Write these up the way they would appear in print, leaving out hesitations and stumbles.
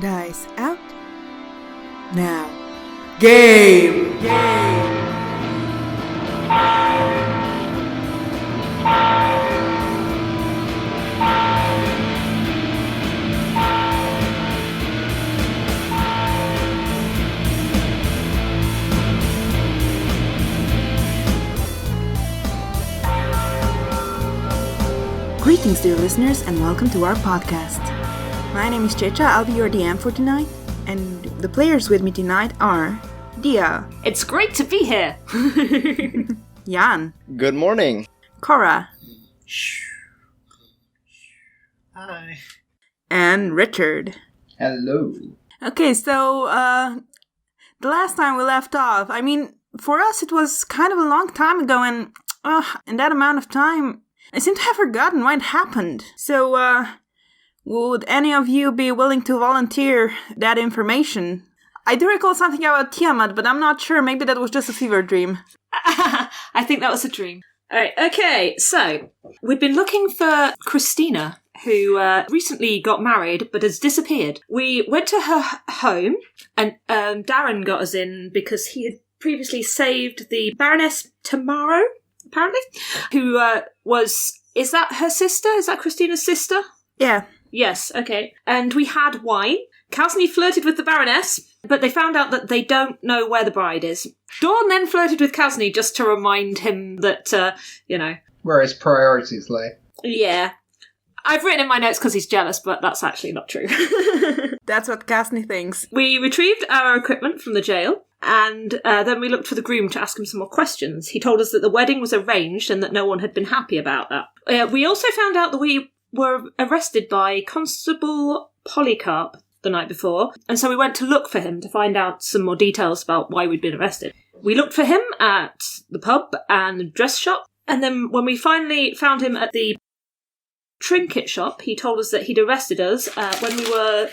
dice out. Now, game! Greetings, dear listeners, and welcome to our podcast. My name is Checha, I'll be your DM for tonight, and the players with me tonight are Dia. It's great to be here! Jan. Good morning. Cora. Hi. And Richard. Hello. Okay, so, the last time we left off, for us it was kind of a long time ago, and in that amount of time, I seem to have forgotten what happened. So, would any of you be willing to volunteer that information? I do recall something about Tiamat, but I'm not sure. Maybe that was just a fever dream. I think that was a dream. Alright, okay, so we've been looking for Christina, who recently got married but has disappeared. We went to her home, and Darren got us in because he had previously saved the Baroness Tamaro, apparently, who was... Is that her sister? Is that Christina's sister? Yeah. Yes, okay. And we had wine. Kalsny flirted with the Baroness, but they found out that they don't know where the bride is. Dawn then flirted with Kalsny just to remind him that, Where his priorities lay. Yeah. I've written in my notes because he's jealous, but that's actually not true. That's what Kasny thinks. We retrieved our equipment from the jail, and then we looked for the groom to ask him some more questions. He told us that the wedding was arranged and that no one had been happy about that. We also found out that we were arrested by Constable Polycarp the night before, and so we went to look for him to find out some more details about why we'd been arrested. We looked for him at the pub and the dress shop, and then when we finally found him at the trinket shop, he told us that he'd arrested us when we were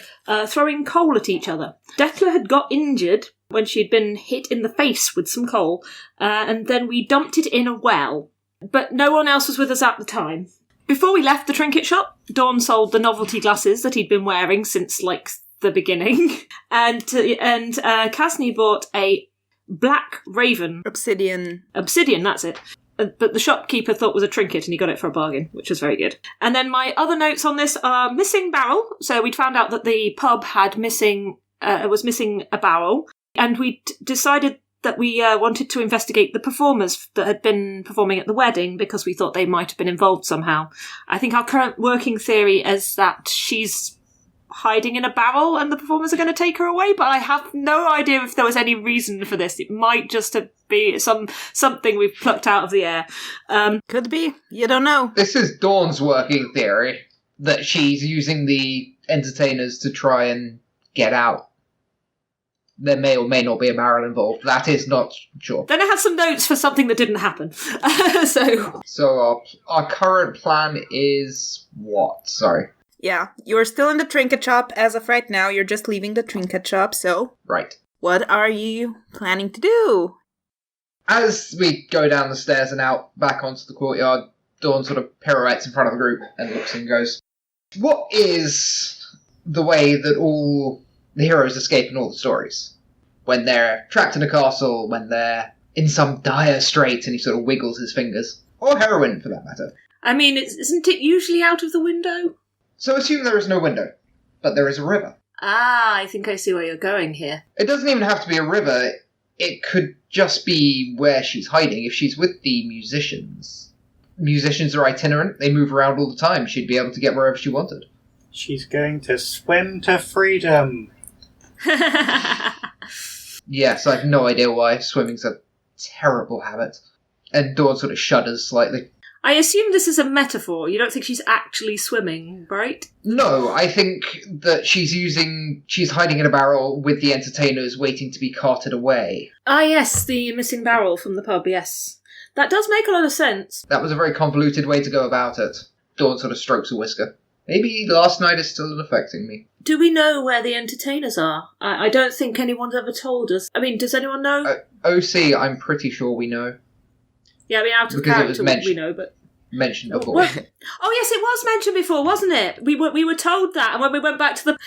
throwing coal at each other. Decla had got injured when she'd been hit in the face with some coal, and then we dumped it in a well. But no one else was with us at the time. Before we left the trinket shop, Dawn sold the novelty glasses that he'd been wearing since, the beginning. and Kasny bought a black raven. Obsidian, that's it. But the shopkeeper thought was a trinket and he got it for a bargain, which was very good. And then my other notes on this are missing barrel. So we'd found out that the pub was missing a barrel. And we decided that we wanted to investigate the performers that had been performing at the wedding because we thought they might have been involved somehow. I think our current working theory is that she's hiding in a barrel and the performers are going to take her away, but I have no idea if there was any reason for this. It might just be something we've plucked out of the air. Could be. You don't know. This is Dawn's working theory, that she's using the entertainers to try and get out. There may or may not be a barrel involved. That is not sure. Then I had some notes for something that didn't happen. So our current plan is what? Sorry. Yeah, you're still in the trinket shop as of right now. You're just leaving the trinket shop, so... Right. What are you planning to do? As we go down the stairs and out back onto the courtyard, Dawn sort of pirouettes in front of the group and looks and goes, what is the way that all the heroes escape in all the stories? When they're trapped in a castle, when they're in some dire strait, and he sort of wiggles his fingers. Or heroine, for that matter. Isn't it usually out of the window? So assume there is no window, but there is a river. Ah, I think I see where you're going here. It doesn't even have to be a river. It could just be where she's hiding. If she's with the musicians. Musicians are itinerant. They move around all the time. She'd be able to get wherever she wanted. She's going to swim to freedom. Yes, I have no idea why. Swimming's a terrible habit. And Dawn sort of shudders slightly. I assume this is a metaphor. You don't think she's actually swimming, right? No, I think that she's hiding in a barrel with the entertainers waiting to be carted away. Ah, yes, the missing barrel from the pub, yes. That does make a lot of sense. That was a very convoluted way to go about it. Dawn sort of strokes a whisker. Maybe last night is still affecting me. Do we know where the entertainers are? I don't think anyone's ever told us. Does anyone know? OC, I'm pretty sure we know. Yeah, out of Because it was character mentioned. we know, but... mentioned before. Well, oh yes, it was mentioned before, wasn't it? We were told that, and when we went back to the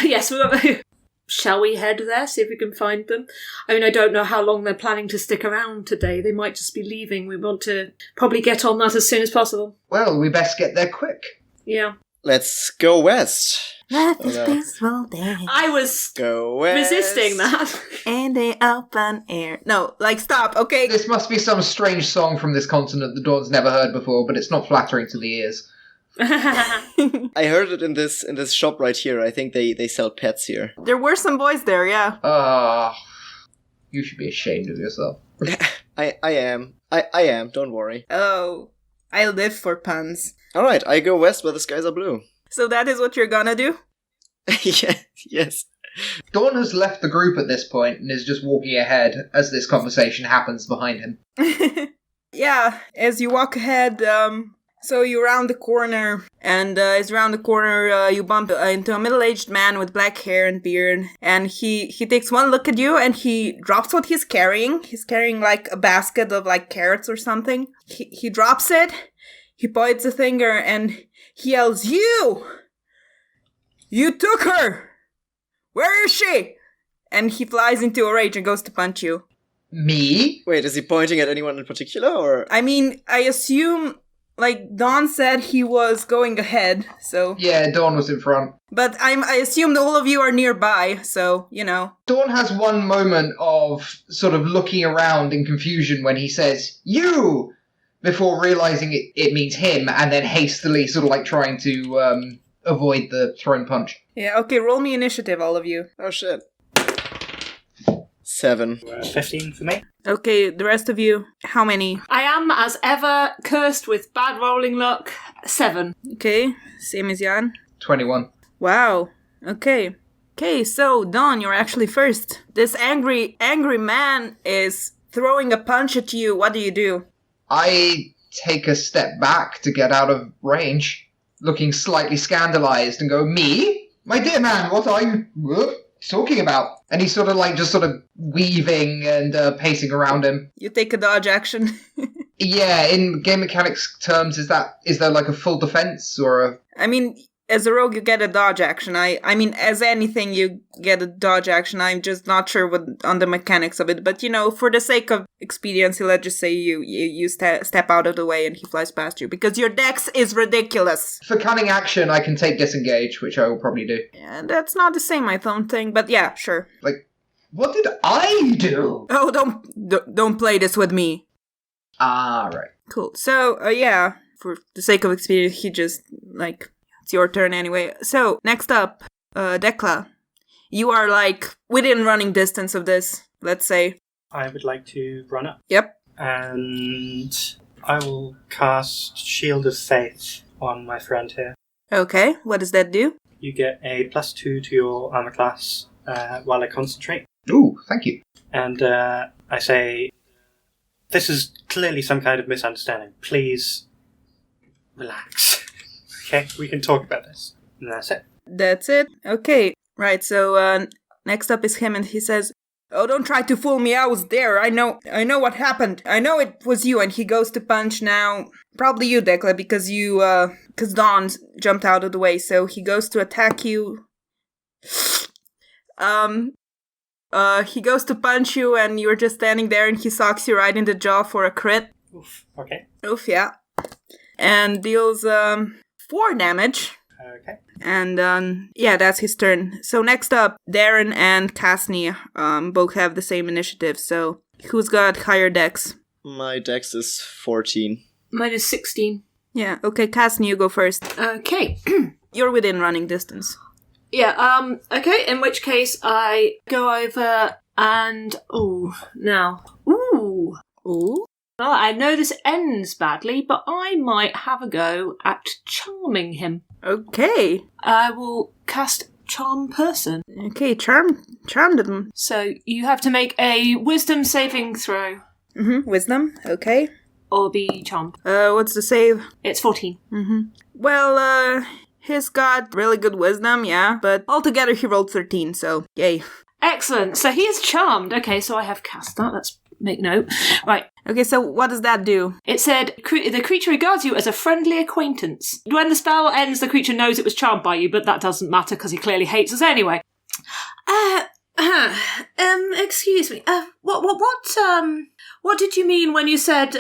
yes, we went. Shall we head there, see if we can find them? I mean, I don't know how long they're planning to stick around today. They might just be leaving. We want to probably get on that as soon as possible. Well, we best get there quick. Yeah. Let's go west. Let the peaceful day I was Go west. resisting that. in the open air. No, like, stop, okay? This must be some strange song from this continent that Dawn's never heard before, but it's not flattering to the ears. I heard it in this shop right here. I think they sell pets here. There were some boys there, yeah. You should be ashamed of yourself. I am. I am. Don't worry. Oh, I live for puns. All right, I go west where the skies are blue. So that is what you're gonna do? Yeah, yes. Dawn has left the group at this point and is just walking ahead as this conversation happens behind him. Yeah, as you walk ahead, so you round the corner, and as you round the corner, you bump into a middle-aged man with black hair and beard, and he takes one look at you, and he drops what he's carrying. He's carrying, like, a basket of, like, carrots or something. He drops it, he points a finger, and he yells, "You! You took her! Where is she?" And he flies into a rage and goes to punch you. Me? Wait, is he pointing at anyone in particular, or? I mean, I assume, like, Dawn said he was going ahead, so... Yeah, Dawn was in front. But I assume that all of you are nearby, so, you know. Dawn has one moment of sort of looking around in confusion when he says, "You!" before realizing it means him, and then hastily sort of like trying to avoid the thrown punch. Yeah, okay, roll me initiative, all of you. Oh shit. 7. 15 for me. Okay, the rest of you, how many? I am, as ever, cursed with bad rolling luck. 7. Okay, same as Jan. 21. Wow, okay. Okay, so, Dawn, you're actually first. This angry man is throwing a punch at you. What do you do? I take a step back to get out of range, looking slightly scandalized, and go, "Me? My dear man, what are you talking about?" And he's sort of weaving and pacing around him. You take a dodge action. Yeah, in game mechanics terms, is there like a full defense or a... I mean, as a rogue, you get a dodge action. I mean, as anything, you get a dodge action. I'm just not sure what on the mechanics of it. But, you know, for the sake of expediency, let's just say you step out of the way and he flies past you. Because your dex is ridiculous. For cunning action, I can take disengage, which I will probably do. Yeah, that's not the same, I don't think. But yeah, sure. Like, what did I do? Oh, don't play this with me. Ah, right. Cool. So, yeah, for the sake of experience, he just, like... It's your turn anyway. So, next up, Dekla. You are, like, within running distance of this, let's say. I would like to run up. Yep. And I will cast Shield of Faith on my friend here. Okay, what does that do? You get a +2 to your armor class while I concentrate. Ooh, thank you. And I say, this is clearly some kind of misunderstanding. Please relax. Okay, we can talk about this. And that's it. That's it? Okay. Right, so next up is him and he says, "Oh, don't try to fool me, I was there. I know what happened. I know it was you." And he goes to punch now. Probably you, Dekla, because because Dawn jumped out of the way. So he goes to attack you. He goes to punch you and you're just standing there and he socks you right in the jaw for a crit. Oof, okay. Oof, yeah. And deals 4 damage. Okay. And, yeah, that's his turn. So next up, Darren and Casney both have the same initiative. So who's got higher dex? My dex is 14. Mine is 16. Yeah, okay, Casney, you go first. Okay. You're within running distance. Yeah, okay, in which case I go over and... Ooh. Well, I know this ends badly, but I might have a go at charming him. Okay. I will cast Charm Person. Okay, charmed them. So you have to make a wisdom saving throw. Wisdom, okay. Or be charmed. What's the save? It's 14. Well, he's got really good wisdom, yeah, but altogether he rolled 13, so yay. Excellent. So he is charmed. Okay, so I have cast that. That's make note. Right. Okay, so what does that do? It said, the creature regards you as a friendly acquaintance. When the spell ends, the creature knows it was charmed by you, but that doesn't matter because he clearly hates us anyway. Excuse me. What did you mean when you said,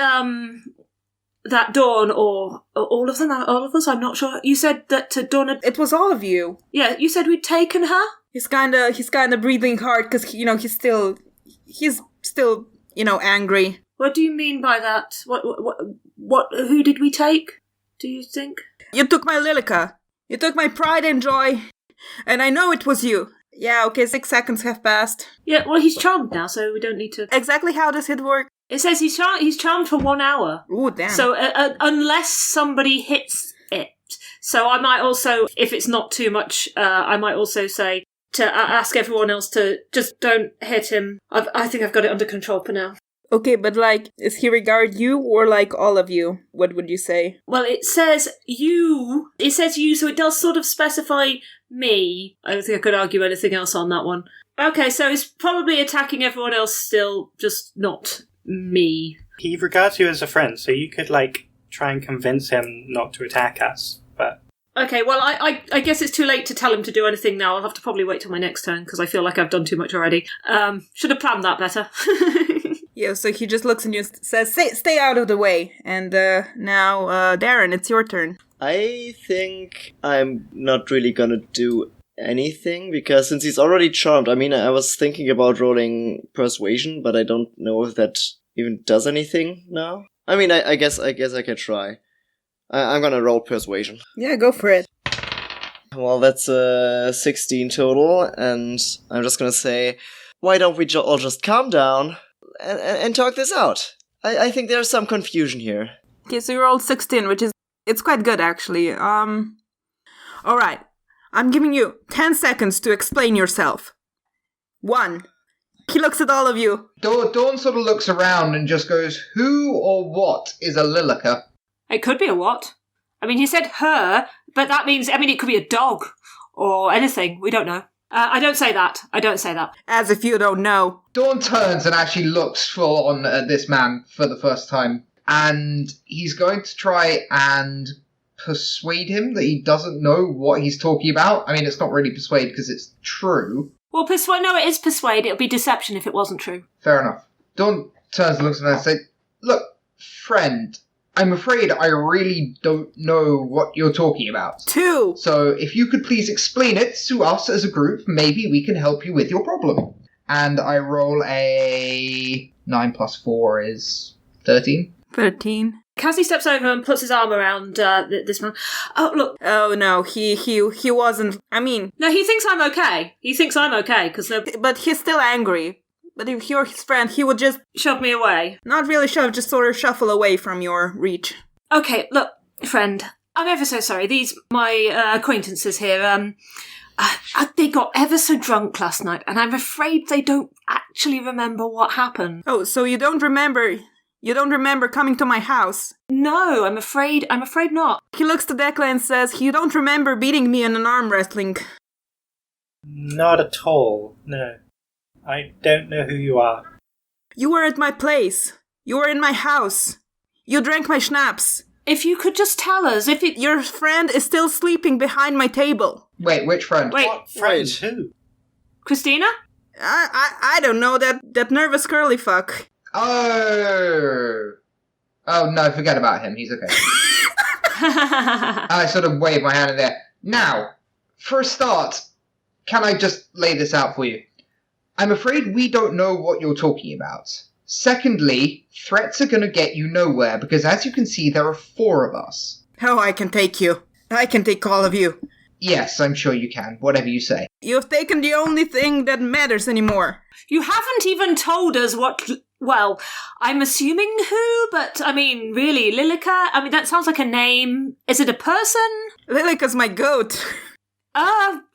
that Dawn, or all of them, all of us, I'm not sure. You said that Dawn had... It was all of you. Yeah, you said we'd taken her? He's kinda breathing hard because, he's still, angry. What do you mean by that? Who did we take, do you think? You took my Lilica. You took my pride and joy. And I know it was you. Yeah, okay, 6 seconds have passed. Yeah, well, he's charmed now, so we don't need to... Exactly how does it work? It says he's charmed for 1 hour. Ooh, damn. So unless somebody hits it. So I might also, if it's not too much, I might also say to ask everyone else to just don't hit him. I think I've got it under control for now. Okay, but does he regard you or all of you? What would you say? Well, it says you. It says you, so it does sort of specify me. I don't think I could argue anything else on that one. Okay, so he's probably attacking everyone else still, just not me. He regards you as a friend, so you could, try and convince him not to attack us, but... Okay, well, I guess it's too late to tell him to do anything now. I'll have to probably wait till my next turn, because I feel like I've done too much already. Should have planned that better. Yeah, so he just looks at you and says, stay out of the way. And now, Darren, it's your turn. I think I'm not really gonna do anything, because since he's already charmed, I was thinking about rolling persuasion, but I don't know if that even does anything now. I guess I can try. I'm gonna roll persuasion. Yeah, go for it. Well, that's 16 total, and I'm just gonna say, why don't we all just calm down and talk this out? I think there's some confusion here. Okay, so you rolled 16, it's quite good, actually. Alright. I'm giving you 10 seconds to explain yourself. 1. He looks at all of you. Dawn sort of looks around and just goes, who or what is a Lilica? It could be a what? He said her, but that means, it could be a dog or anything. We don't know. I don't say that. As if you don't know. Dawn turns and actually looks full on at this man for the first time. And he's going to try and persuade him that he doesn't know what he's talking about. It's not really persuade because it's true. Well, no, it is persuade. It would be deception if it wasn't true. Fair enough. Dawn turns and looks at him and says, look, friend, I'm afraid I really don't know what you're talking about. 2. So if you could please explain it to us as a group, maybe we can help you with your problem. And I roll a 9 plus 4 is 13. 13. Cassie steps over and puts his arm around this man. Oh, look. Oh, no, he wasn't... No, he thinks I'm okay. Because... But he's still angry. But if you're his friend, he would just... shove me away. Not really shove, just sort of shuffle away from your reach. Okay, look, friend. I'm ever so sorry. These, my acquaintances here, they got ever so drunk last night, and I'm afraid they don't actually remember what happened. Oh, so you don't remember... You don't remember coming to my house? No, I'm afraid not. He looks to Declan and says, you don't remember beating me in an arm wrestling? Not at all, no. I don't know who you are. You were at my place. You were in my house. You drank my schnapps. If you could just tell us, Your friend is still sleeping behind my table. Wait, which friend? Wait. What friend? Who? Christina? I don't know, that nervous curly fuck. Oh, no, forget about him. He's okay. I sort of wave my hand in there. Now, for a start, can I just lay this out for you? I'm afraid we don't know what you're talking about. Secondly, threats are going to get you nowhere, because as you can see, there are 4 of us. Oh, I can take you. I can take all of you. Yes, I'm sure you can. Whatever you say. You've taken the only thing that matters anymore. You haven't even told us what... Well, I'm assuming who, but, really, Lilica? That sounds like a name. Is it a person? Lilica's my goat.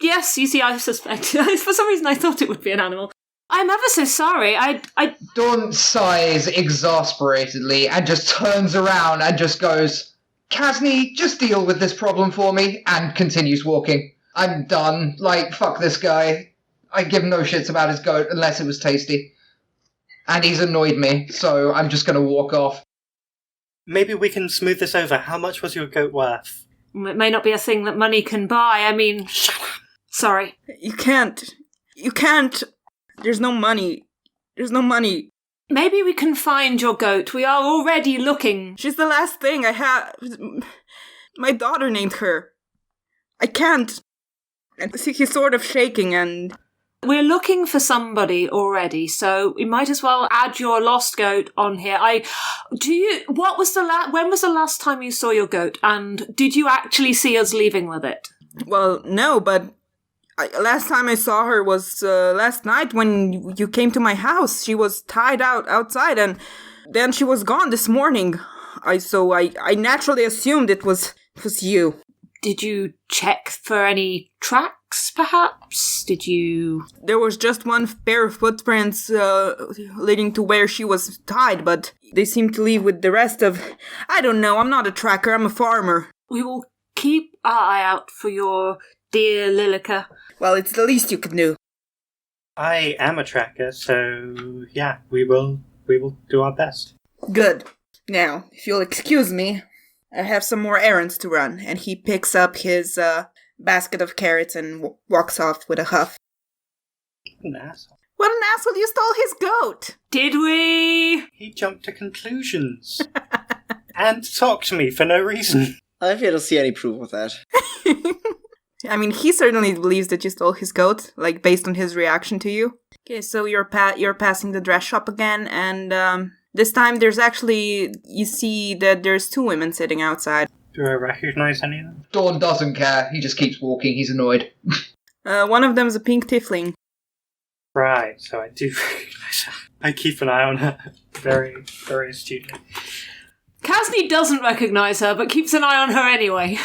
Yes, you see, I suspect. For some reason, I thought it would be an animal. I'm ever so sorry. I... Dawn sighs exasperatedly and just turns around and just goes, Kasni, just deal with this problem for me, and continues walking. I'm done. Fuck this guy. I give no shits about his goat unless it was tasty. and he's annoyed me, so I'm just going to walk off. Maybe we can smooth this over. How much was your goat worth? It may not be a thing that money can buy. I mean, shut up. Sorry. You can't. There's no money. Maybe we can find your goat. We are already looking. She's the last thing I have. My daughter named her. I can't. And he's sort of shaking and... We're looking for somebody already, so we might as well add your lost goat on here. When was the last time you saw your goat, and did you actually see us leaving with it? Well, no, but last time I saw her was last night when you came to my house. She was tied out outside, and then she was gone this morning. I naturally assumed it was you. Did you check for any tracks, perhaps? There was just one pair of footprints leading to where she was tied, but they seemed to leave with the rest of... I don't know, I'm not a tracker, I'm a farmer. We will keep our eye out for your dear Lilica. Well, it's the least you can do. I am a tracker, so yeah, we will do our best. Good. Now, if you'll excuse me, I have some more errands to run, and he picks up his basket of carrots and walks off with a huff. An asshole. What an asshole, you stole his goat! Did we? He jumped to conclusions. And talked to me for no reason. I've yet to see any proof of that. I mean, he certainly believes that you stole his goat, like, based on his reaction to you. Okay, so you're passing the dress shop again, and this time there's actually... You see that there's two women sitting outside. Do I recognize any of them? Dawn doesn't care. He just keeps walking. He's annoyed. One of them's a pink tiefling. Right, so I do recognize her. I keep an eye on her very, very astutely. Kasny doesn't recognise her, but keeps an eye on her anyway.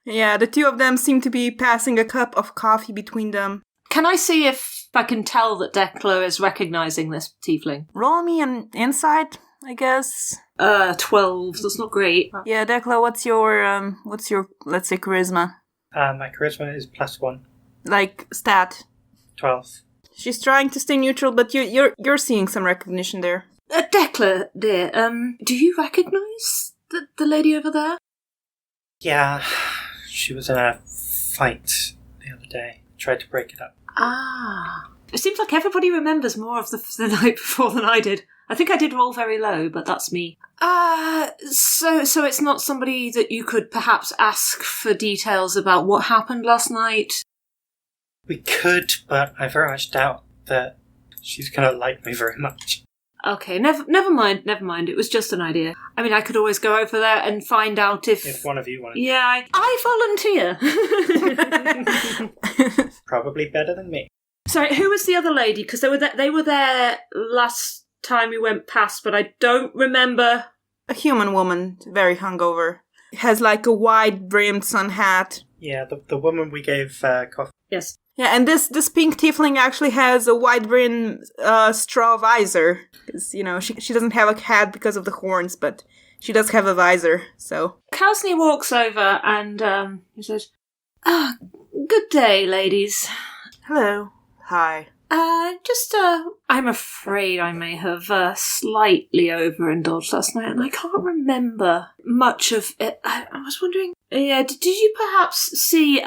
Yeah, the two of them seem to be passing a cup of coffee between them. Can I see if I can tell that Decla is recognising this tiefling? Roll me an insight, I guess. 12. That's not great. Yeah, Decla, what's your, let's say, charisma? My charisma is +1. Like, stat. 12. She's trying to stay neutral, but you're seeing some recognition there. Decla, dear, do you recognise the lady over there? Yeah, she was in a fight the other day. Tried to break it up. Ah. It seems like everybody remembers more of the night before than I did. I think I did roll very low, but that's me. So it's not somebody that you could perhaps ask for details about what happened last night? We could, but I very much doubt that she's going to like me very much. Okay, never mind. It was just an idea. I mean, I could always go over there and find out if one of you wanted. Yeah, I volunteer. Probably better than me. Sorry, who was the other lady? Because they were there last time we went past, but I don't remember. A human woman, very hungover. Has like a wide-brimmed sun hat. Yeah, the woman we gave coffee. Yes. Yeah, and this pink tiefling actually has a wide-brimmed straw visor. Because, you know, she doesn't have a hat because of the horns, but she does have a visor, so... Kalsny walks over and he says, good day, ladies. Hello. Hi. I'm afraid I may have slightly overindulged last night, and I can't remember much of it. I was wondering, did you perhaps see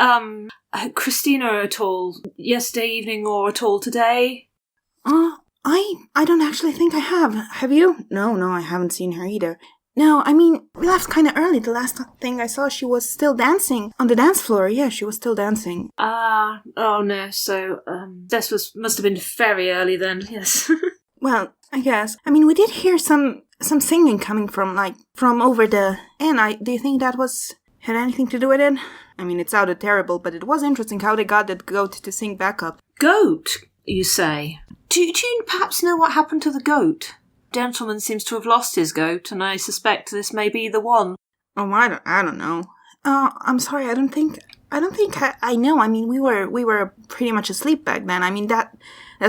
Christina at all yesterday evening or at all today? I don't actually think I have. Have you? No, I haven't seen her either. No, I mean, we left kind of early. The last thing I saw, she was still dancing on the dance floor. Yeah, she was still dancing. Oh no, so, this must have been very early then, yes. Well, I guess. I mean, we did hear some singing coming from over the inn. Do you think that had anything to do with it? I mean, it sounded terrible, but it was interesting how they got that goat to sing back up. Goat, you say? Do you perhaps know what happened to the goat? Gentleman seems to have lost his goat, and I suspect this may be the one. Oh, I don't know. I'm sorry, I don't think I know. I mean, we were pretty much asleep back then. I mean, that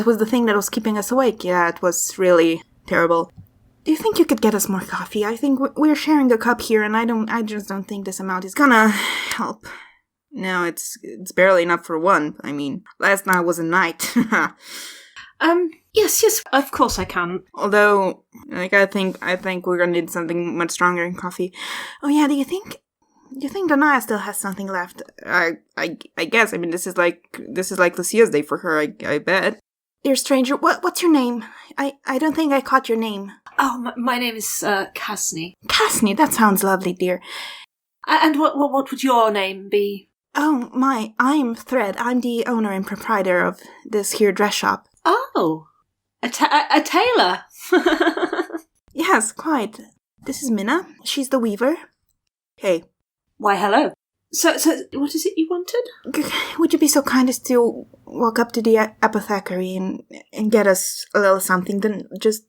was the thing that was keeping us awake. Yeah, it was really terrible. Do you think you could get us more coffee? I think we're sharing a cup here, and I just don't think this amount is gonna help. No, it's barely enough for one. I mean, last night was a night. Yes, of course I can. Although, like, I think we're gonna need something much stronger in coffee. Oh yeah, do you think Danaya still has something left? I guess. I mean, this is like Lucia's day for her. I bet. Dear stranger, what's your name? I don't think I caught your name. Oh, my name is Casney. Casney, that sounds lovely, dear. And what would your name be? Oh, I'm Thread. I'm the owner and proprietor of this here dress shop. Oh, a tailor. Yes, quite. This is Minna. She's the weaver. Hey. Why, hello. So, what is it you wanted? Would you be so kind as to walk up to the apothecary and get us a little something? Then just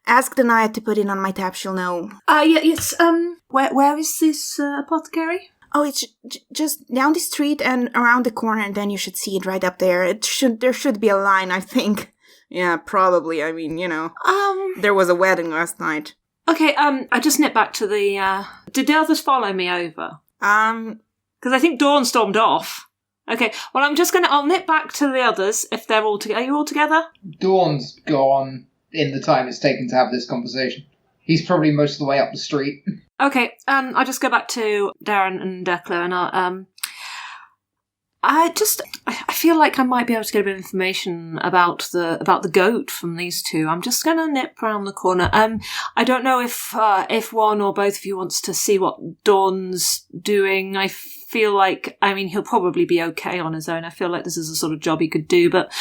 ask Danaya to put it on my tap. She'll know. Yes. Where is this apothecary? Oh, it's just down the street and around the corner, and then you should see it right up there. There should be a line, I think. Yeah, probably. I mean, there was a wedding last night. Okay. I just nipped back to the. Did the others follow me over? Because I think Dawn stormed off. Okay. Well, I'll nip back to the others if they're all together. Are you all together? Dawn's gone in the time it's taken to have this conversation. He's probably most of the way up the street. Okay, I'll just go back to Darren and Declan, and I feel like I might be able to get a bit of information about the goat from these two. I'm just going to nip around the corner. I don't know if one or both of you wants to see what Dawn's doing. I feel like, he'll probably be okay on his own. I feel like this is a sort of job he could do, but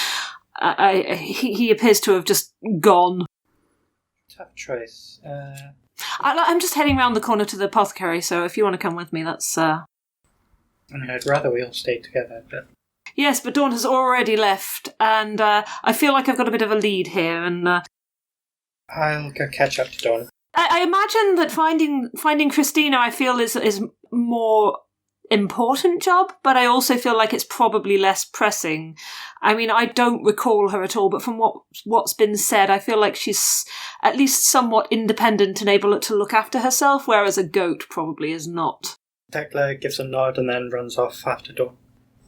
he appears to have just gone. Tough choice. I'm just heading round the corner to the apothecary, so if you want to come with me, that's... I'd rather we all stay together, but... Yes, but Dawn has already left, and I feel like I've got a bit of a lead here, and... I'll go catch up to Dawn. I imagine that finding Christina, I feel, is more important job, but I also feel like it's probably less pressing. I don't recall her at all, but from what's been said, I feel like she's at least somewhat independent and able to look after herself, whereas a goat probably is not. Tekla gives a nod and then runs off after Dawn.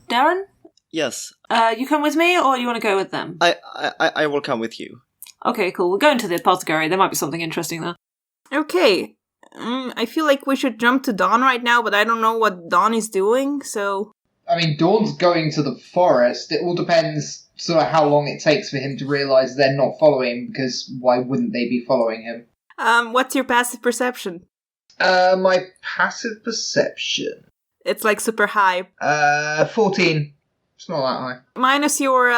Darren? Yes. You come with me, or you want to go with them? I will come with you. Okay, cool. We're going to the apothecary. There might be something interesting there. Okay. I feel like we should jump to Dawn right now, but I don't know what Dawn is doing, so... Dawn's going to the forest. It all depends sort of how long it takes for him to realise they're not following him, because why wouldn't they be following him? What's your passive perception? My passive perception? It's like super high. 14. It's not that high. Minus your,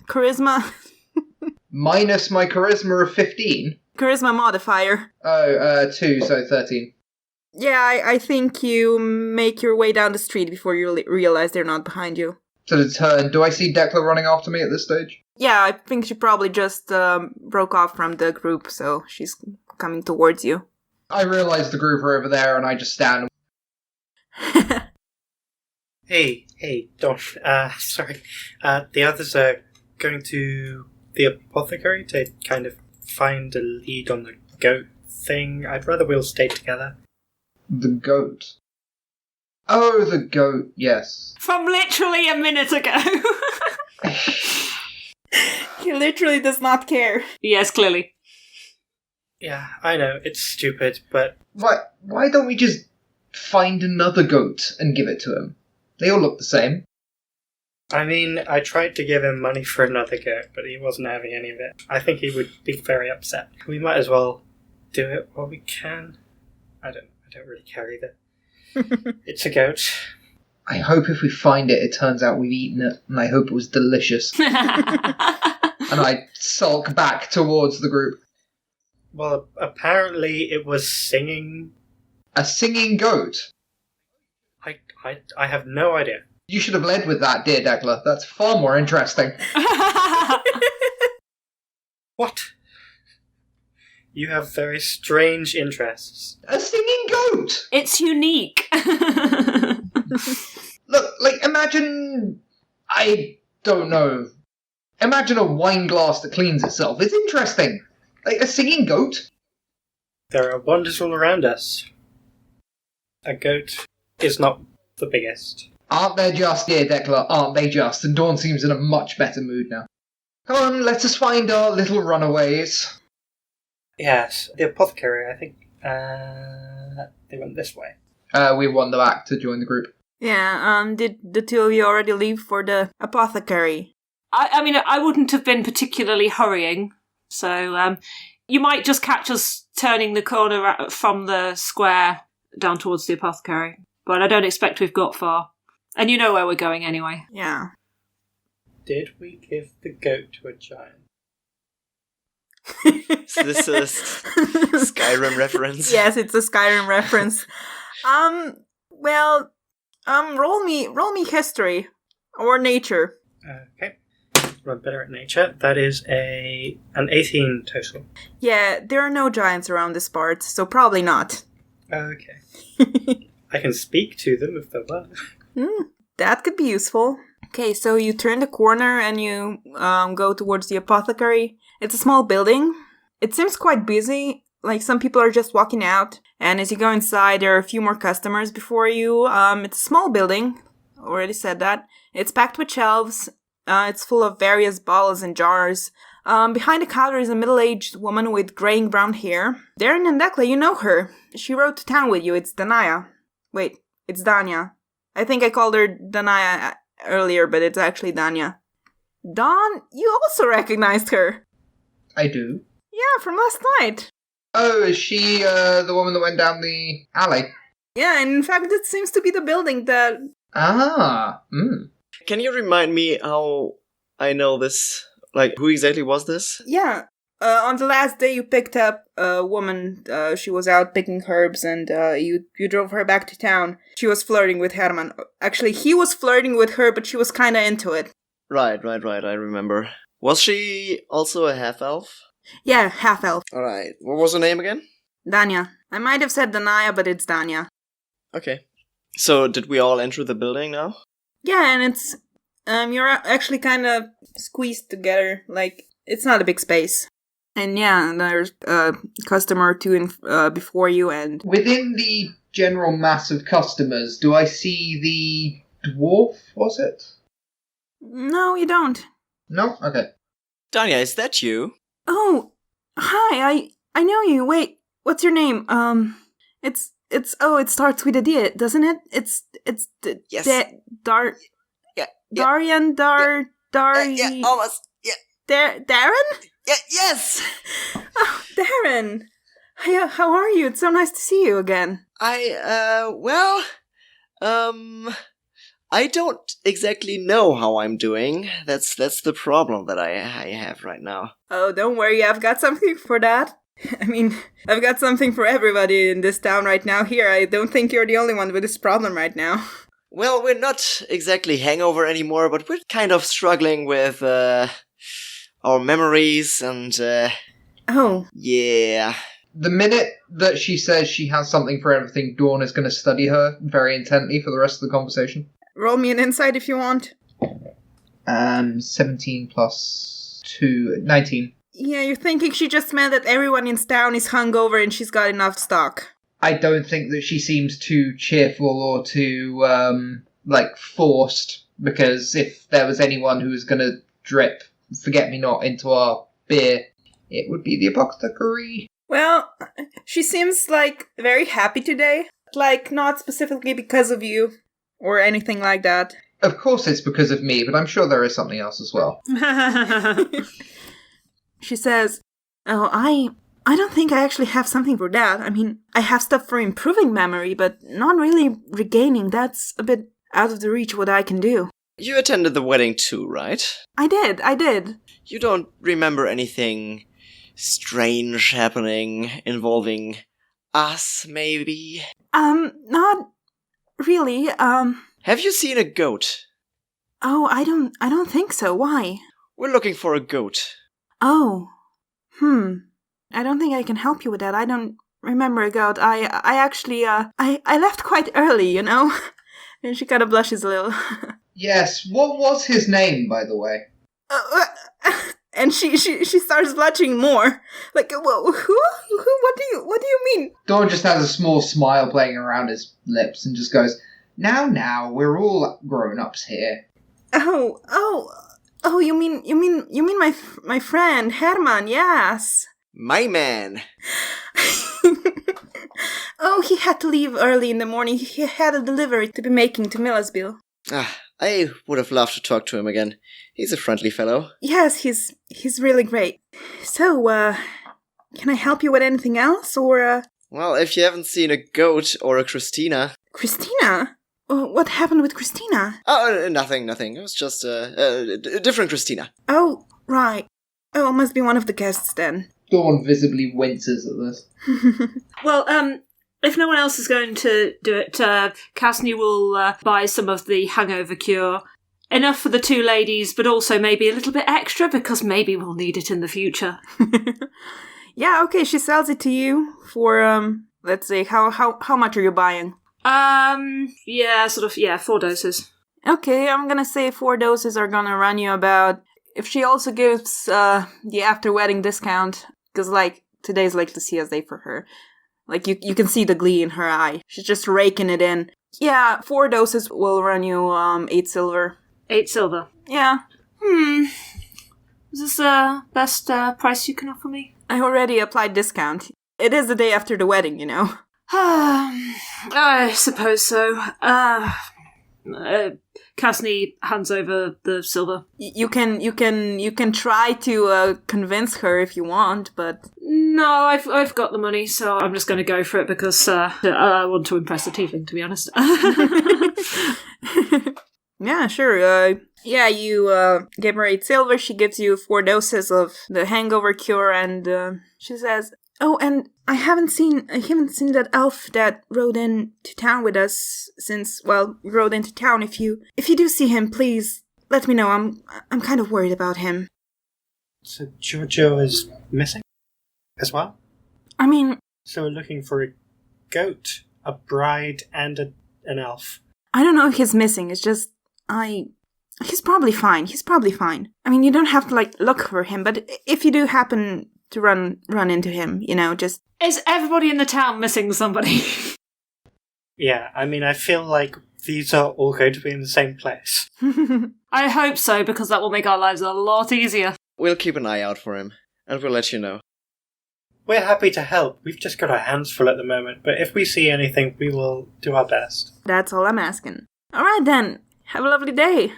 charisma. Minus my charisma of 15? Charisma modifier. 2, so 13. Yeah, I think you make your way down the street before you realize they're not behind you. To the turn, do I see Declan running after me at this stage? Yeah, I think she probably just broke off from the group, so she's coming towards you. I realise the group are over there, and I just stand. Hey, Dawn. Sorry. The others are going to the apothecary to kind of find a lead on the goat thing. I'd rather we'll stay together. The goat. Oh, the goat, yes. From literally a minute ago. He literally does not care. Yes, clearly. Yeah, I know, it's stupid, but... Why don't we just find another goat and give it to him? They all look the same. I tried to give him money for another goat, but he wasn't having any of it. I think he would be very upset. We might as well do it while we can. I don't really care either. It's a goat. I hope if we find it, it turns out we've eaten it, and I hope it was delicious. And I sulk back towards the group. Well, apparently it was singing. A singing goat? I have no idea. You should have led with that, dear Decla. That's far more interesting. What? You have very strange interests. A singing goat! It's unique. Look, imagine... I don't know. Imagine a wine glass that cleans itself. It's interesting. Like, a singing goat? There are wonders all around us. A goat is not the biggest. Aren't they just, dear Decla? Aren't they just? And Dawn seems in a much better mood now. Come on, let us find our little runaways. Yes, the apothecary, I think, they went this way. We wander back to join the group. Yeah, did the two of you already leave for the apothecary? I mean, I wouldn't have been particularly hurrying, so you might just catch us turning the corner from the square down towards the apothecary. But I don't expect we've got far. And you know where we're going anyway. Yeah. Did we give the goat to a giant? Is this a Skyrim reference? Yes, it's a Skyrim reference. Roll me history or nature. Okay. I'm better at nature. That is an 18 total. Yeah, there are no giants around this part, so probably not. Okay. I can speak to them if there were. That could be useful. Okay, so you turn the corner and you go towards the apothecary. It's a small building. It seems quite busy, like some people are just walking out. And as you go inside, there are a few more customers before you. It's a small building, already said that. It's packed with shelves. It's full of various bottles and jars. Behind the counter is a middle-aged woman with graying brown hair. Darren and Dekla, you know her. She rode to town with you. It's Danaya. Wait, it's Danya. I think I called her Danaya earlier, but it's actually Danya. Dawn, you also recognized her. I do. Yeah, from last night. Oh, is she the woman that went down the alley? Yeah, and in fact, it seems to be the building that... Can you remind me how I know this? Like, who exactly was this? Yeah. On the last day you picked up a woman, she was out picking herbs, and you drove her back to town. She was flirting with Herman. Actually, he was flirting with her, but she was kinda into it. Right, I remember. Was she also a half-elf? Yeah, half-elf. Alright, what was her name again? Danya. I might have said Danaya, but it's Danya. Okay. So, did we all enter the building now? Yeah, and it's... you're actually kinda squeezed together, like, it's not a big space. And yeah, there's a customer or two before you, and... Within the general mass of customers, do I see the dwarf, was it? No, you don't. No? Okay. Danya, is that you? Oh, hi, I know you. Wait, what's your name? It starts with a D, doesn't it? It's Yes. Darian, Yeah, almost. Yeah. Darren? Yeah, yes! Oh, Darren! How are you? It's so nice to see you again. I don't exactly know how I'm doing. That's the problem that I have right now. Oh, don't worry, I've got something for that. I mean, I've got something for everybody in this town right now here. I don't think you're the only one with this problem right now. Well, we're not exactly hangover anymore, but we're kind of struggling with, our memories and, Oh. Yeah. The minute that she says she has something for everything, Dawn is going to study her very intently for the rest of the conversation. Roll me an insight if you want. 17 plus 2, 19. Yeah, you're thinking she just meant that everyone in town is hungover and she's got enough stock. I don't think that she seems too cheerful or too, forced, because if there was anyone who was going to drip forget-me-not into our beer, it would be the apothecary. Well, she seems, very happy today. Not specifically because of you, or anything like that. Of course it's because of me, but I'm sure there is something else as well. She says, oh, I don't think I actually have something for that. I mean, I have stuff for improving memory, but not really regaining. That's a bit out of the reach what I can do. You attended the wedding too, right? I did. You don't remember anything strange happening involving us, maybe? Not really. Have you seen a goat? Oh, I don't think so. Why? We're looking for a goat. Oh. I don't think I can help you with that. I don't remember a goat. I actually, I left quite early, you know? And she kind of blushes a little. Yes, what was his name, by the way? And she starts blushing more. Like, who? What do you mean? Dawn just has a small smile playing around his lips and just goes, Now, we're all grown-ups here. Oh, Oh, you mean my friend Herman? Yes. My man. Oh, he had to leave early in the morning. He had a delivery to be making to Millersville. I would have loved to talk to him again. He's a friendly fellow. Yes, he's really great. So, can I help you with anything else, or Well, if you haven't seen a goat or a Christina... Christina? What happened with Christina? Oh, nothing. It was just a different Christina. Oh, right. Oh, it must be one of the guests then. Dawn visibly winces at this. Well, if no one else is going to do it, Casney will buy some of the hangover cure. Enough for the two ladies, but also maybe a little bit extra, because maybe we'll need it in the future. Yeah, okay, she sells it to you for, let's say, how much are you buying? 4 doses. Okay, I'm gonna say 4 doses are gonna run you about... If she also gives the after-wedding discount, because, like, today's like the CS day for her. Like, you can see the glee in her eye. She's just raking it in. Yeah, 4 doses will run you 8 silver. 8 silver. Yeah. Is this the best price you can offer me? I already applied discount. It is the day after the wedding, you know. I suppose so. Casney hands over the silver. You can try to convince her if you want, but... No, I've got the money, so I'm just going to go for it because I want to impress the tiefling, to be honest. Yeah, sure. You give her 8 silver, she gives you 4 doses of the hangover cure, and she says, "Oh, and I haven't seen that elf that rode into town with us since, well, rode into town. If you do see him, please let me know. I'm kind of worried about him." So Giorgio is missing as well? I mean... So we're looking for a goat, a bride, and an elf. I don't know if he's missing, it's just... He's probably fine. I mean, you don't have to, like, look for him, but if you do happen to run into him, you know, just... Is everybody in the town missing somebody? Yeah, I mean, I feel like these are all going to be in the same place. I hope so, because that will make our lives a lot easier. We'll keep an eye out for him, and we'll let you know. We're happy to help. We've just got our hands full at the moment, but if we see anything, we will do our best. That's all I'm asking. All right, then. Have a lovely day.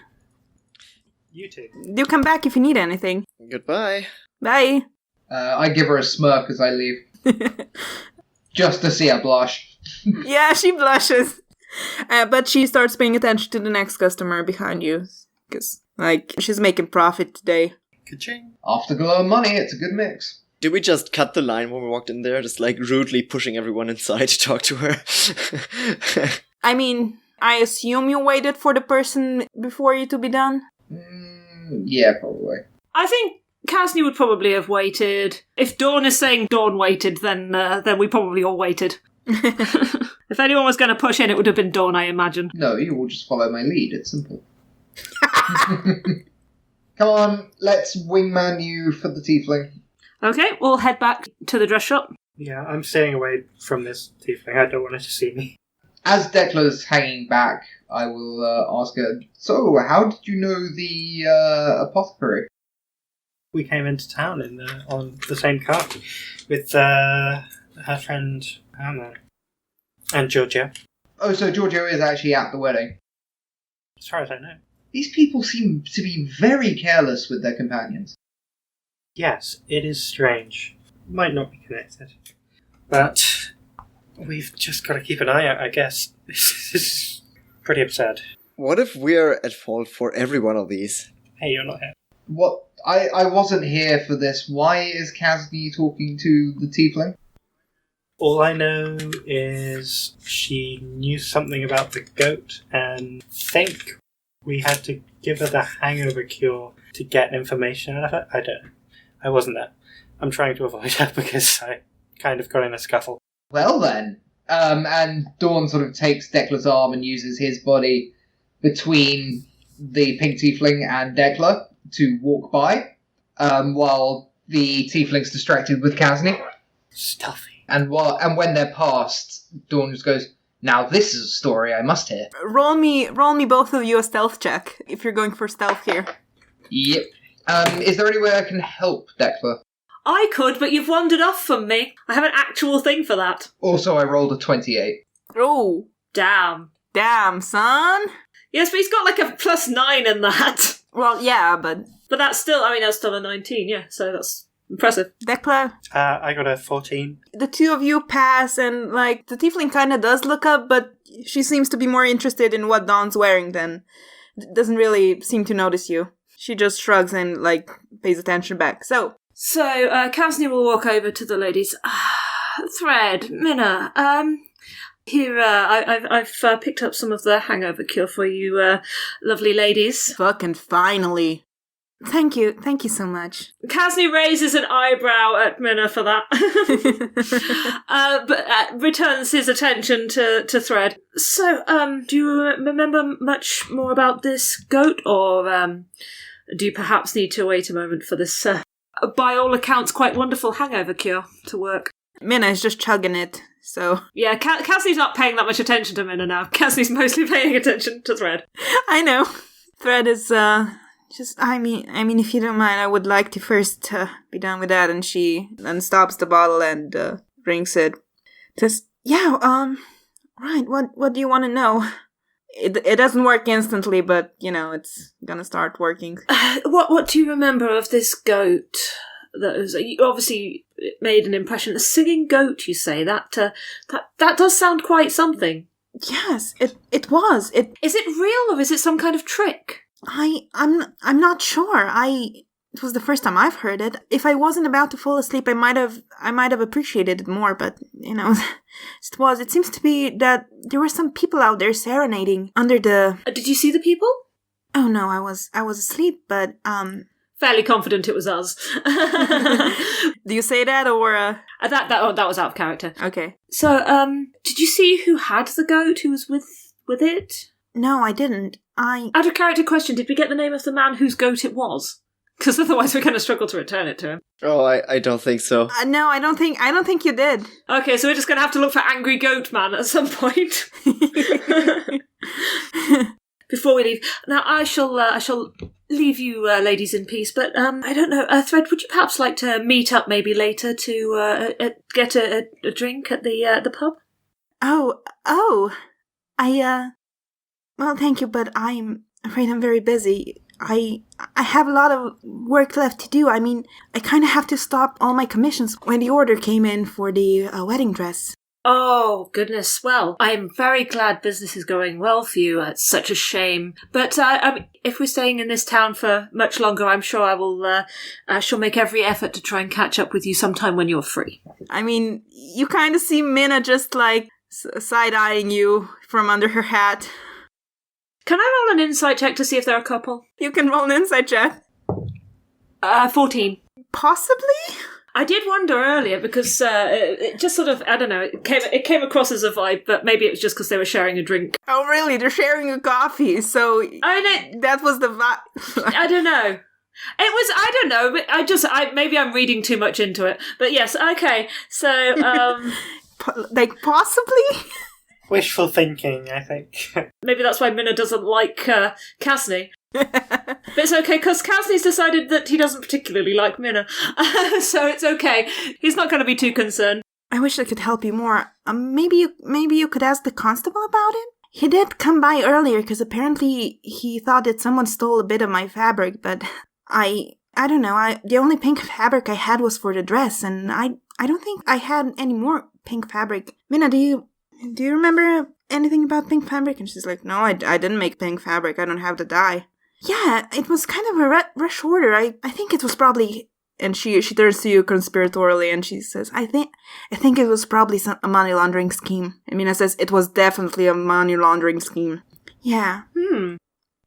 You too. Do come back if you need anything. Goodbye. Bye. I give her a smirk as I leave. Just to see her blush. Yeah, she blushes. But she starts paying attention to the next customer behind you. Because, like, she's making profit today. Ka-ching. Afterglow and money, it's a good mix. Did we just cut the line when we walked in there? Just, like, rudely pushing everyone inside to talk to her? I mean, I assume you waited for the person before you to be done? Yeah, probably. I think Casney would probably have waited. If Dawn is saying Dawn waited, then we probably all waited. If anyone was going to push in, it would have been Dawn, I imagine. No, you will just follow my lead. It's simple. Come on, let's wingman you for the tiefling. Okay, we'll head back to the dress shop. Yeah, I'm staying away from this tiefling. I don't want her to see me. As Decla's hanging back, I will ask her, "So, how did you know the apothecary?" We came into town on the same car with her friend Anna and Giorgio. Oh, so Giorgio is actually at the wedding. As far as I know. These people seem to be very careless with their companions. Yes, it is strange. Might not be connected. But we've just got to keep an eye out, I guess. This is pretty absurd. What if we're at fault for every one of these? Hey, you're not here. What? I wasn't here for this. Why is Casney talking to the tiefling? All I know is she knew something about the goat and think we had to give her the hangover cure to get information out of her. I don't know. I wasn't there. I'm trying to avoid her because I kind of got in a scuffle. Well then. And Dawn sort of takes Decla's arm and uses his body between the pink tiefling and Decla to walk by, while the tiefling's distracted with Casney. Stuffy. And when they're past, Dawn just goes, "Now this is a story I must hear." Roll me both of you a stealth check, if you're going for stealth here. Yep. Is there any way I can help, Declan? I could, but you've wandered off from me. I have an actual thing for that. Also, I rolled a 28. Oh, Damn. son. Yes, but he's got like a +9 in that. Well, yeah, but But that's still a 19, yeah, so that's impressive. Declan, I got a 14. the two of you pass, and like the tiefling kind of does look up, but she seems to be more interested in what Dawn's wearing than doesn't really seem to notice you. She just shrugs and like pays attention back. So Kasni will walk over to the ladies. Thread, Minna, here, I've picked up some of the hangover cure for you, lovely ladies. fucking finally. Thank you so much. Kasni raises an eyebrow at Minna for that, but returns his attention to Thread. So, do you remember much more about this goat, or do you perhaps need to wait a moment for this, by all accounts, quite wonderful hangover cure to work? Minna is just chugging it, so... Yeah, Kasni's not paying that much attention to Minna now. Kasni's mostly paying attention to Thread. I know. Thread is, just... I mean, if you don't mind, I would like to first be done with that, and she then stops the bottle and drinks it. Just, yeah, right, what do you want to know? It doesn't work instantly, but, you know, it's gonna start working. What do you remember of this goat? That was, you obviously made an impression. A singing goat, you say? That does sound quite something. Yes, it was. Is it real, or is it some kind of trick? I'm not sure. It was the first time I've heard it. If I wasn't about to fall asleep, I might have appreciated it more, but, you know, it seems to be that there were some people out there serenading under the... Did you see the people? Oh no, I was asleep, but, Fairly confident it was us. Do you say that, or, That was out of character. Okay. So, did you see who had the goat, who was with it? No, I didn't. Out of character question, did we get the name of the man whose goat it was? Because otherwise we're going to struggle to return it to him. Oh, I don't think so. No, I don't think you did. Okay, so we're just going to have to look for Angry Goat Man at some point. Before we leave. Now, I shall leave you ladies in peace, but I don't know, Thread, would you perhaps like to meet up maybe later to get a drink at the pub? Well, thank you, but I'm afraid I'm very busy. I have a lot of work left to do. I mean, I kind of have to stop all my commissions when the order came in for the wedding dress. Oh, goodness. Well, I'm very glad business is going well for you. It's such a shame. But if we're staying in this town for much longer, I'm sure I shall make every effort to try and catch up with you sometime when you're free. I mean, you kind of see Minna just like side-eyeing you from under her hat. Can I roll an insight check to see if they're a couple? You can roll an insight check. 14. Possibly? I did wonder earlier because it just sort of, I don't know, it came across as a vibe, but maybe it was just because they were sharing a drink. Oh, really? They're sharing a coffee, so that was the vibe. I don't know. It was, I don't know, but maybe I'm reading too much into it. But yes, okay, so... like, possibly? Wishful thinking, I think. Maybe that's why Minna doesn't like Kasni. But it's okay, because Kasni's decided that he doesn't particularly like Minna. So it's okay. He's not going to be too concerned. I wish I could help you more. Maybe you could ask the constable about it? He did come by earlier, because apparently he thought that someone stole a bit of my fabric, but I don't know. The only pink fabric I had was for the dress, and I don't think I had any more pink fabric. Minna, do you remember anything about pink fabric? And she's like, no, I didn't make pink fabric. I don't have the dye. Yeah, it was kind of a rush order. I think it was probably... And she turns to you conspiratorially and she says, I think it was probably a money laundering scheme. And Minna says, it was definitely a money laundering scheme. Yeah.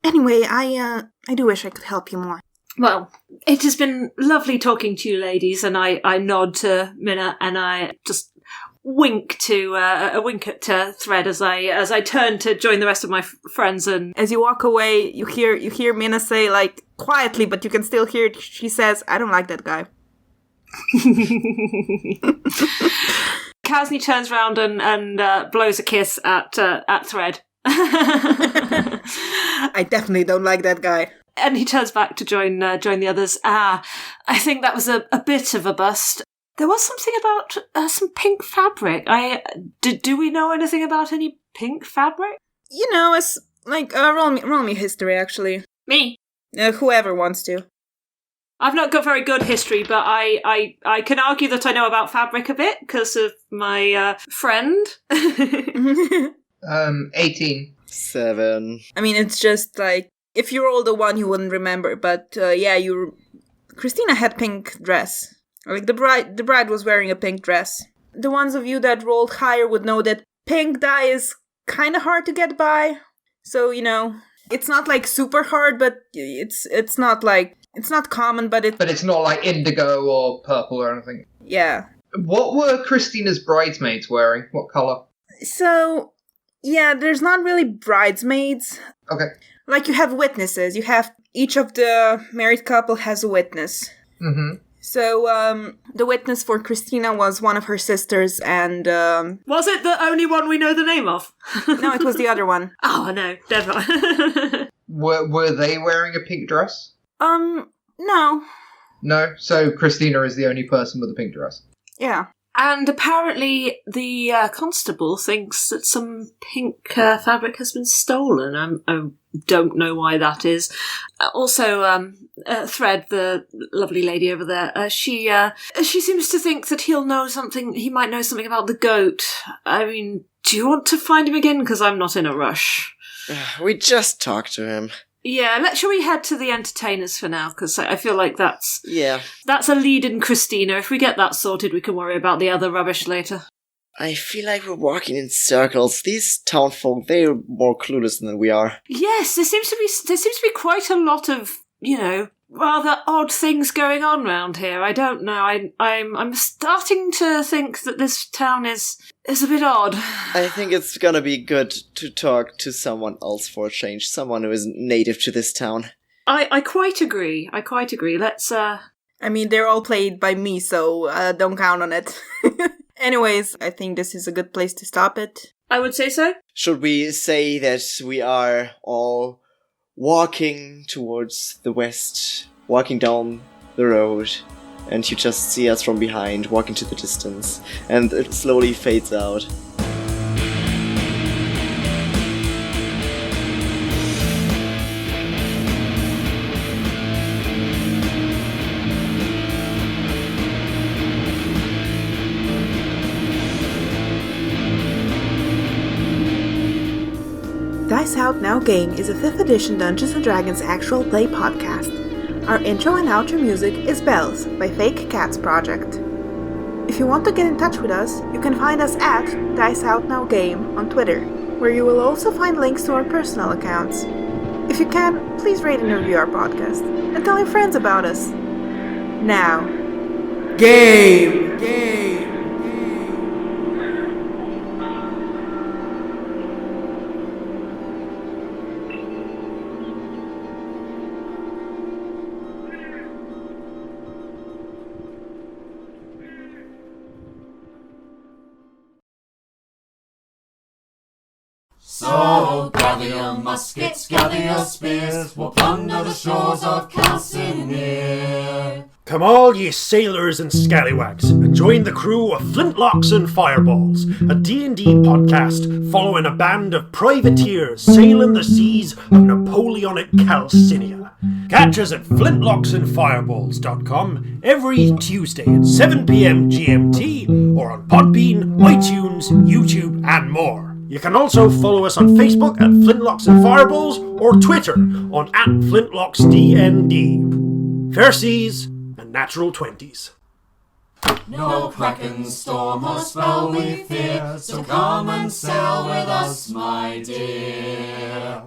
Anyway, I do wish I could help you more. Well, it has been lovely talking to you ladies, and I nod to Minna and I just... wink at Thread as I turn to join the rest of my friends. And as you walk away, you hear Minna say, like, quietly, but you can still hear it. She says, I don't like that guy. Kasni turns around and blows a kiss at Thread. I definitely don't like that guy. And he turns back to join the others. I think that was a bit of a bust. There was something about some pink fabric. Do we know anything about any pink fabric? It's like, roll me history, actually. Me? Whoever wants to. I've not got very good history, but I can argue that I know about fabric a bit because of my friend. 18. 7. I mean, it's just like, if you roll the one, you wouldn't remember, but Christina had pink dress. Like, the bride was wearing a pink dress. The ones of you that rolled higher would know that pink dye is kind of hard to get by. So, it's not like super hard, but it's not like, it's not common, but it's not like indigo or purple or anything. Yeah. What were Christina's bridesmaids wearing? What colour? So, yeah, there's not really bridesmaids. Okay. Like, you have witnesses. You have, each of the married couple has a witness. Mm-hmm. So, the witness for Christina was one of her sisters, and, Was it the only one we know the name of? No, it was the other one. Oh, no, never. Were they wearing a pink dress? No. No? So Christina is the only person with a pink dress? Yeah. And apparently the constable thinks that some pink fabric has been stolen. I don't know why that is. Also, Thread, the lovely lady over there, she seems to think that he might know something about the goat. I mean, do you want to find him again? Because I'm not in a rush. We just talked to him. Yeah, shall we head to the entertainers for now? Because I feel like that's a lead in Christina. If we get that sorted, we can worry about the other rubbish later. I feel like we're walking in circles. These townfolk, they're more clueless than we are. Yes, there seems to be quite a lot of, rather odd things going on round here. I don't know. I'm starting to think that this town is a bit odd. I think it's gonna be good to talk to someone else for a change. Someone who is native to this town. I quite agree. Let's, I mean, they're all played by me, so don't count on it. Anyways, I think this is a good place to stop it. I would say so. Should we say that we are all walking towards the west, walking down the road, and you just see us from behind, walking to the distance, and it slowly fades out. Dice Out Now Game is a 5th edition Dungeons & Dragons actual play podcast. Our intro and outro music is Bells by Fake Cats Project. If you want to get in touch with us, you can find us at Dice Out Now Game on Twitter, where you will also find links to our personal accounts. If you can, please rate and review our podcast, and tell your friends about us. Now, game! So gather your muskets, gather your spears, we'll plunder the shores of Calcinear. Come all ye sailors and scallywags, and join the crew of Flintlocks and Fireballs, a D&D podcast following a band of privateers sailing the seas of Napoleonic Calcinia. Catch us at flintlocksandfireballs.com every Tuesday at 7 p.m. GMT, or on Podbean, iTunes, YouTube, and more. You can also follow us on Facebook at Flintlocks and Fireballs, or Twitter on @FlintlocksDND. Fair seas and natural 20s. No kraken, storm, or spell we fear, so come and sail with us, my dear.